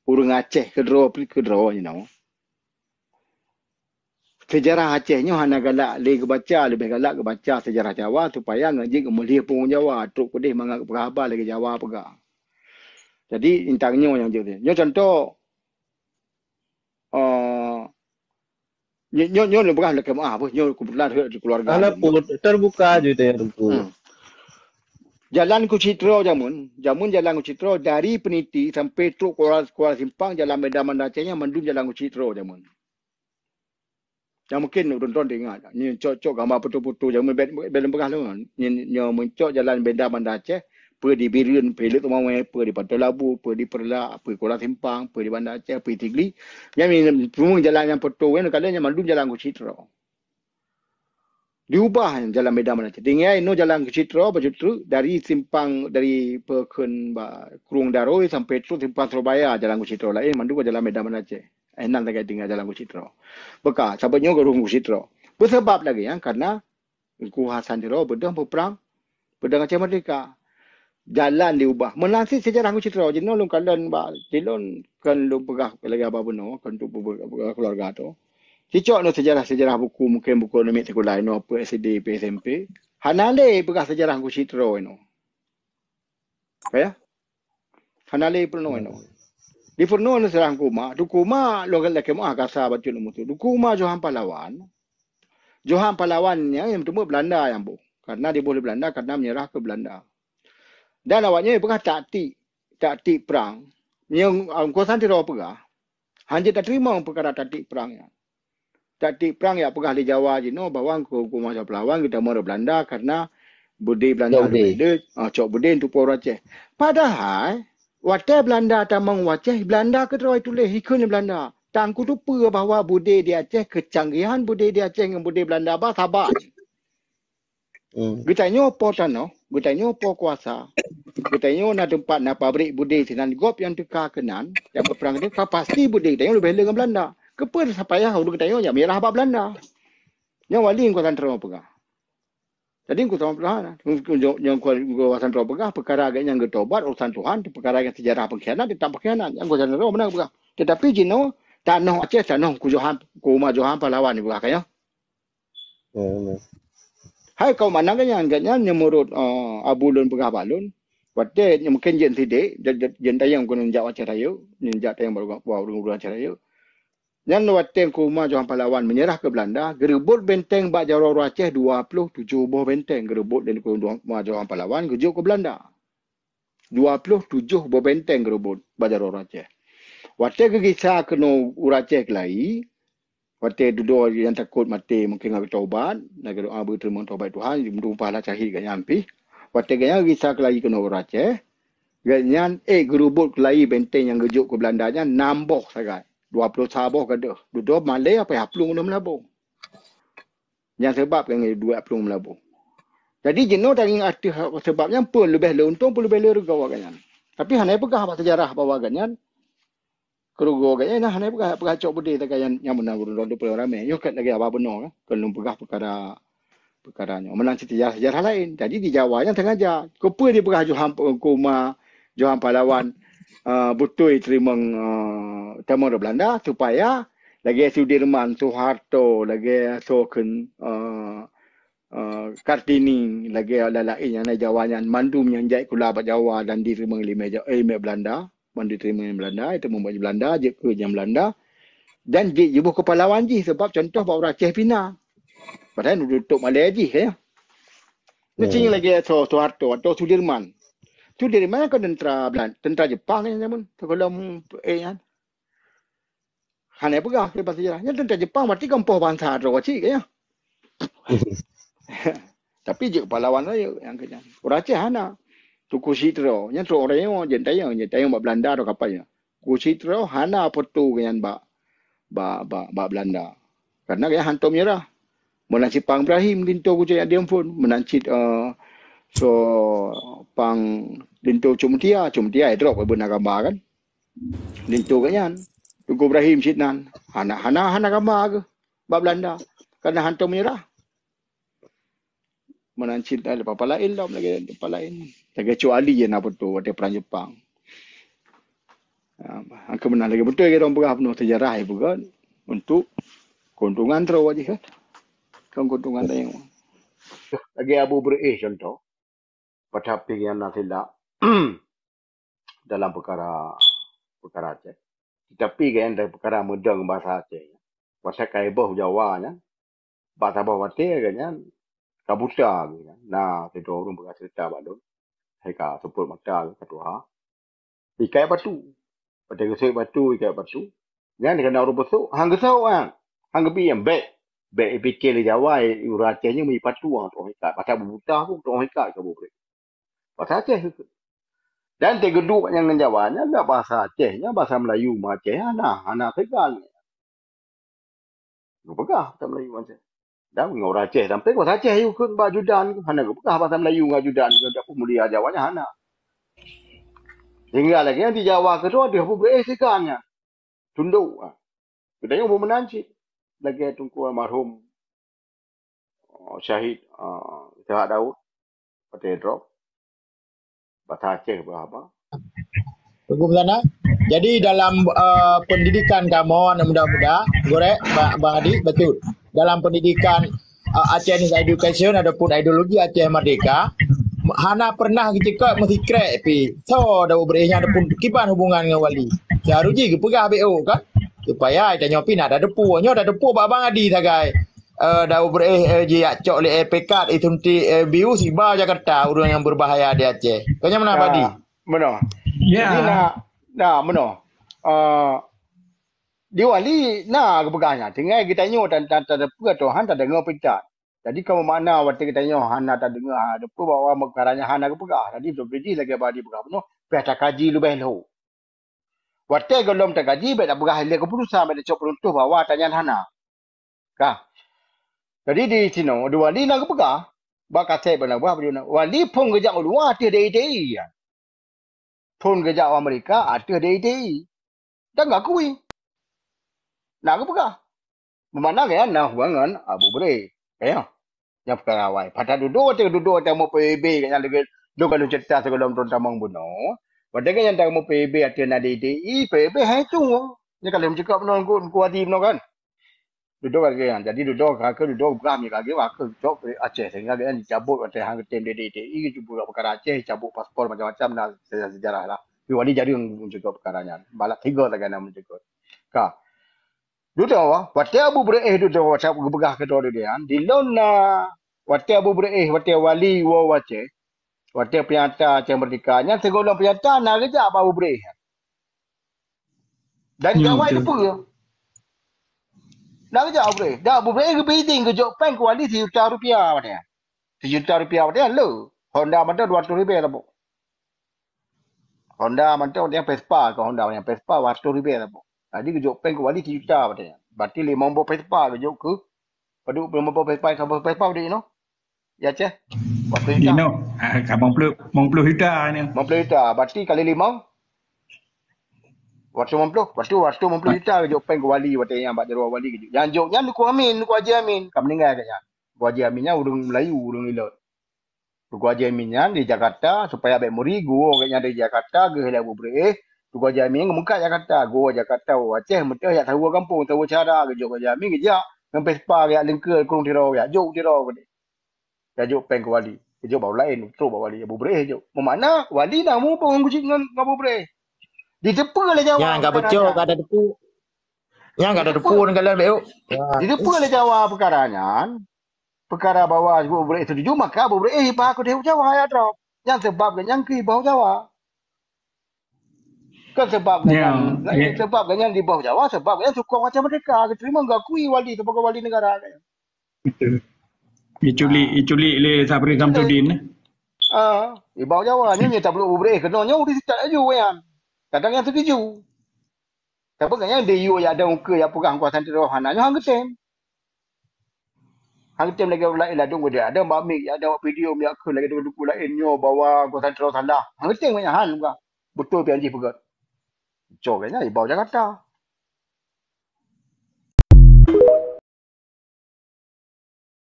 Urang Aceh kedro sejarah Acehnya hana galak le baca lebih galak ke baca sejarah Jawa supaya ngaji kemudian pun Jawa truk pedih mangak berhabar lagi Jawa pega. Jadi intangnya yang jadi. Nyo contoh nyo le bukan le kemah apa nyo kebetulan keluarga Ala alun bah. put terbuka aja itu yang tu. Hmm. Jalan Kucitro jamun jalan Kucitro dari Peniti sampai truk Kuala Simpang jalan Medan Mandacenya mandum jalan Kucitro jamun. Yang mungkin tonton dengar. Ni cocok gambar putu-putu jamun belum pegah lu. Ni mencok jalan Medan Mandaceh per di Birun, per Lut Mawai, per di Pantai Labu, per di Perla, per Kuala Simpang, per di Bandar Aceh, per Tigli. Yang ni semua jalan yang putu kan kadang mandum jalan Kucitro. Diubah jalan Medan Mandaceh. Dengai no jalan Kucitro berjutru dari simpang dari Pekun Kurung Daroi sampai terus simpang Surabaya jalan Kucitro lain mandu ke jalan Medan Mandaceh. Enak lagi tinggal jalan Kucitro. Bekas sahabatnya ke Kurung Kucitro. Bersebab lagi ya karena kuhasan diro bedah berperang bedah Aceh Merdeka. Jalan diubah. Menansi sejarah Kucitro jenol lung kalian dilon kan lung pegah lagi apa beno kan tu keluarga tu. Cicok no sejarah-sejarah buku mungkin buku nomik sekolah no apa SD, SMP. Hanale pegah sejarah Kucitro no. Ya? Hanale pernah no. Di pernah no sejarah kuma. Du kuma lo lagi mah kasa baca no tu. Du kuma Johan Pahlawan. Johan Pahlawan yang temu Belanda yang bu. Karena dia boleh Belanda karena menyerah ke Belanda. Dan awaknya pegah taktik perang. Yang kuasa tidak pegah. Hanya tak terima perkara taktik perangnya. Taktik perang ya pegah di Jawa jino bahwa ku masa Pelawan kita mau Belanda karena budi Belanda lebih le cok budi untuk orang Aceh. Padahal watai Belanda tamang Aceh Belanda ke teroi tulis hikun Belanda. Tangku tu pe bahawa budi di Aceh kecanggihan budi di Aceh dengan budi Belanda bah sabar. Gitanya apa tanah, gitanya apa kuasa. Gitanya na tempat na pabrik budi sinan gop yang teka kenan yang berperang dia pasti budi tanya lebih le dengan Belanda. Kepa sampai yang udah kita yang merah apa Belanda. Yang wali yang kuasa terima pegah. Jadi kuasa pegah. Yang kuasa terima pegah perkara agaknya yang getobat urusan Tuhan, perkara yang sejarah pengkhianat ditambah pengkhianat. Yang kuasa terima benar pegah. Tetapi jino tanah Aceh tanah kuma Johan Pahlawan pegah kaya. Hai kau mana kan yang agaknya nyemurut abulun pegah balun. Waktu yang mungkin jen tidak, jen tayang kau ninjak Aceh Raya, ninjak tayang baru Aceh Raya. Yang wateng kuma Johan Pahlawan menyerah ke Belanda, gerebut benteng Bak Jaror Aceh 27 buah benteng gerebut dari kuma Johan Pahlawan gejuk ke Belanda. 27 buah benteng gerebut Bak Jaror Aceh. Wateng kegisah kena Aceh kelai, wateng duduk yang takut mati mungkin nak taubat, nak doa berterima taubat Tuhan, merumpah lah cahil kat nyampi. Wateng gaya kegisah kelai kena Aceh, ganyan gerebut kelai benteng yang gejuk ke Belanda nya nambah sangat. 20 saboh kada. Duduk malai apa ya pelung dalam melabung. Yang sebab kan dua pelung melabung. Jadi jenuh dari arti sebabnya pun lebih le untung pun lebih le rugi waganyan. Tapi hanai pegah apa sejarah bawa ganyan. Kerugo ganyan nah hanai pegah cok budi tak yang menang guru do pun ramai. Yo kat lagi apa benar kan pegah perkaranya. Menang sejarah lain. Jadi di Jawa yang sengaja. Kepa dia pegah Johan Pahlawan butui terima tamu dari Belanda supaya lagi Sudirman, Soeharto, lagi Soken, Kartini, lagi lain yang naik Jawanya, mandum yang jahit kula bat Jawa dan diterima oleh Belanda, mandu terima oleh Belanda, itu membuat Belanda, je ke yang Belanda, dan je buh kepalawan je sebab contoh bahawa Aceh Pina. Padahal duduk Malay je, ya. Macam lagi Soeharto atau Sudirman. Sudirman kan tentera Jepang yang zaman, kalau kan. Hanai pegah lepas sejarahnya tentera Jepang berarti kampuh bangsa ada wacik ya. Tapi je pahlawan aja yang kena. Orang Aceh hana. Tu Kucitro, yang tu orang yang jentayang bak Belanda atau kapalnya. Kucitro hana petu dengan bak Belanda. Karena dia hantu menyerah. Menancit Pang Ibrahim lintu kucing dia pun menancit so Pang lintu Cumtia drop benar gambar kan. Lintu kanyan. Tugu Ibrahim Sidnan. Hana gambar ke. Bak Belanda. Karena hantu menyerah. Menancit ada apa lain lah. Lagi apa lain. Lagi cuali je nak betul. Ada perang Jepang. Angka benar lagi betul ke orang pegah penuh sejarah bukan untuk keuntungan terus aja kan. Kan keuntungan tayang. Lagi Abu Brais contoh. Pada yang nanti dalam perkara Aceh. Tapi kan dalam perkara mudeng bahasa Aceh. Bahasa Kaiboh Jawanya. Bahasa Bawate kan kabuta gitu. Nah, itu orang berkata cerita baru. Hai ka sebut mata ketua. Ikai batu. Pada kesoi batu ikai batu. Yang kena orang besok hang gesau ah. Hang gebi yang baik. Baik fikir di Jawa uracenya mi batu ah tu ikai. Bahasa buta pun tu ikai ke boleh. Bahasa Aceh itu. Dan tegeduk yang Jawanya enggak bahasa Acehnya bahasa Melayu Aceh anak tegal. Lu pegah bahasa Melayu Aceh. Dah orang Aceh sampai bahasa Aceh you kun bajudan hana pegah bahasa Melayu ngajudan ke pemulia Jawanya hana. Hingga lagi yang di Jawa kedua dia pun beresekannya. Tunduk. Kita yang menanci. Lagi tunggu almarhum Syahid Syahad Daud. Pada drop. Bahasa Aceh berapa. Tunggu sana. Jadi dalam pendidikan kamu anak muda-muda, gorek Bang Adi, betul. Dalam pendidikan Aceh Education ataupun ideologi Aceh Merdeka, Hana pernah cakap mesti krek pi. So dah berenya ada pun kiban hubungan dengan wali. Seharusnya ke pegah BO kan. Supaya tanya pi nak ada depu. Nyo ada depu Bang Adi sagai. Dah je cok le pekat itu nanti biu siba Jakarta orang yang berbahaya di Aceh. Kanya mana Adi? Benar. Ya. Jadi benar. Dia wali kepegahnya. Tinggal kita nyo dan tak ada Tuhan tak dengar pekat. Jadi kalau mana waktu kita nyo hana tak dengar ada pun bawa perkaranya hana kepegah. Jadi tu biji lagi badi pegah penuh. Pihak kaji lu behlo. Waktu kalau tak kaji tak pegah le keputusan pada cok peruntuh bawa tanya hana. Kah. Jadi di sini dua wali nak kepegah. Bakal saya benar buah beliau. Wali pun kerja luar ada DITI. Pun kerja Amerika ada DITI. Dan enggak kui. Nak kepegah. Memandang ya nah bangan Abu Brais. Ya. Yang perkara awal. Pada duduk mau PBB kan yang lagi duduk kalau cerita sebelum tuan tamang bunuh. Pada kan yang tak mau PBB ada nak DDI, PBB hai tu. Ni kalau mencakap benar ku hati benar kan. Duduk lagi kan. Jadi duduk kami lagi waktu cok Aceh sehingga kan dicabut pada hang tem DDI jumpa perkara Aceh cabut paspor macam-macam dah sejarah lah. Tapi wali jadi yang mencakap perkaranya. Balak tiga lagi nak mencakap. Kah. Duduk waktu Abu Brais duduk waktu begah kedua dia di lona waktu Abu Brais waktu wali Aceh waktu pianta Aceh Merdekanya segolong pianta nak kerja Abu Brais dan Jawa itu pun nak kerja Abu Brais dah Abu Brais ke bidding ke Jepang ke wali RM1 macam RM1 macam lo Honda macam RM200 lah bu Honda macam dia Vespa ke Honda yang Vespa RM200 lah bu jadi ke Jepang ke wali RM1 macam berarti 50 Vespa ke jok ke Padu 50 Vespa ke Vespa dia no. Ya Aceh. Waktu You know, abang peluk hita ni. 50 juta. Berarti kali 5 waktu 50 juta ke jok pen ke wali waktu yang bak jaruh wali ke. Yang joknya Nuku Haji Amin. Kam meninggal katnya. Nuku Haji Aminnya urang Melayu, urang Ilot. Nuku Haji Aminnya di Jakarta supaya baik muri gua katnya dari Jakarta ke Abu Brais. Nuku Haji Amin ngemuka Jakarta, gua Jakarta Aceh mentah yak tahu kampung, tahu cara ke jok Haji Amin ke jak. Sampai spa yak lengkel kurung tirau yak jok tirau ke. Ya jok pen ke wali. Jok bau lain, terus bau wali Abu Brais jok. Mana wali dah mu pun ngucik dengan Abu Brais. Di depan le Jawa. Yang enggak betul enggak ada depu. Yang enggak ada depu dengan kalian BO. Di depan le Jawa perkaranya. Perkara bawa Abu Brais itu dijumpa ke Abu Brais pak aku dia Jawa ya drop. Yang sebabnya yang ke bawah Jawa. Kan sebabnya sebabnya di bawah Jawa sebabnya suka macam mereka. Terima enggak akui wali sebagai wali negara. Betul. Iculik le Sabri Samsudin. Di bawah Jawa ni tak perlu Abu Brais kenanya udah tak aju kan. Kadang yang setuju. Tapi kan yang DU yang ada muka yang pegang kuasa terohan hanya hang ketem. Hang ketem lagi lain lah dong dia. Ada mbak mik, ada video mi aku lagi dulu lain nyo bawa kuasa terohan salah. Hang ketem banyak hal juga. Betul pianji pegat. Cok kayaknya di bawah Jakarta.